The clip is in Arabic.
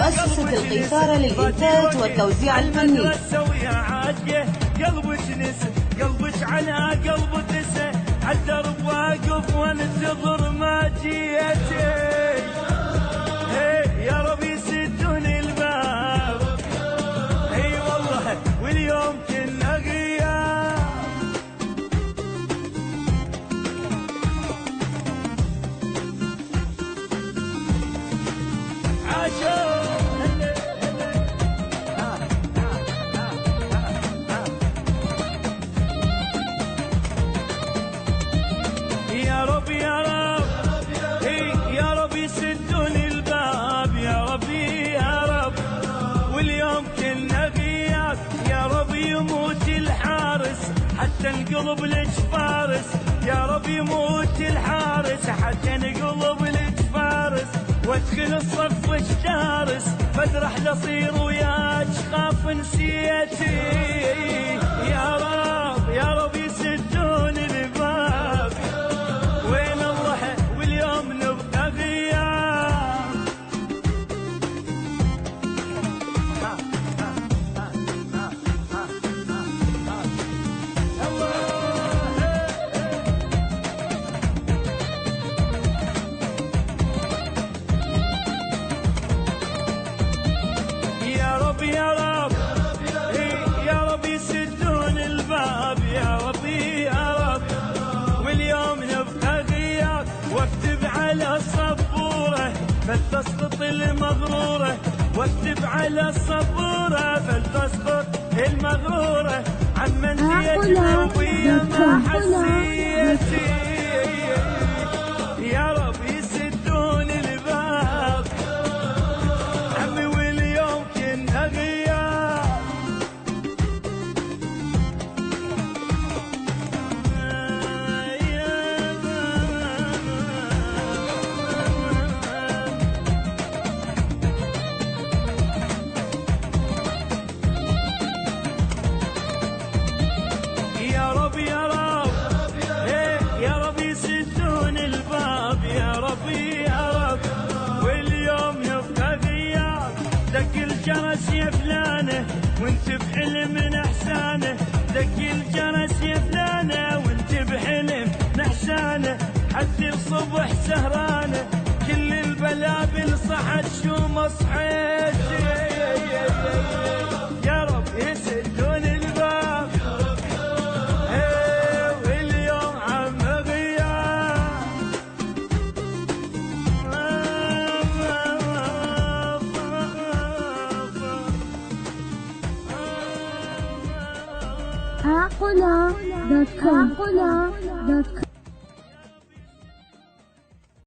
مؤسسة القيثارة للإنتاج والتوزيع الفني. قلبك نسى قلبك على قلب تسى عالدرب واقف وانتظر ما جيتي. يا رب يسدون الباب اي والله واليوم كنا غياب. يا رب يا رب يا رب يسدون الباب يا ربي يا رب واليوم كنا غياب. يا رب يموت الحارس حتى القلب لك فارس. يا رب يموت الحارس حتى القلب لك فارس. وادخل الصف الشارس فادرح لصير وياك خاف نسيتي. يا رب يسدون الباب وين الله واليوم نبقى غياب. يا رب يا رب يا رب يسدون الباب يا ربي يا رب واليوم نبقى غياب. واكتب على السبورة فلتسقط المغرورة. واكتب على السبورة فلتسقط المغرورة. عمن قلوبي ما حسيتي. يا رب يسدون الباب عمي واليوم كنا غياب. يا رب يا رب يا رب يسدون الباب يا ربي يا رب واليوم يبقى غياب. دق الجرس يا فلانه وانت بحلم نحسانه. دق الجرس يا فلانه وانت بحلم نحسانه. حتى الصبح سهرانه كل البلابل صحت شو ما صحيت. يا رب يسدون الباب واليوم عم غياب. عقلة.com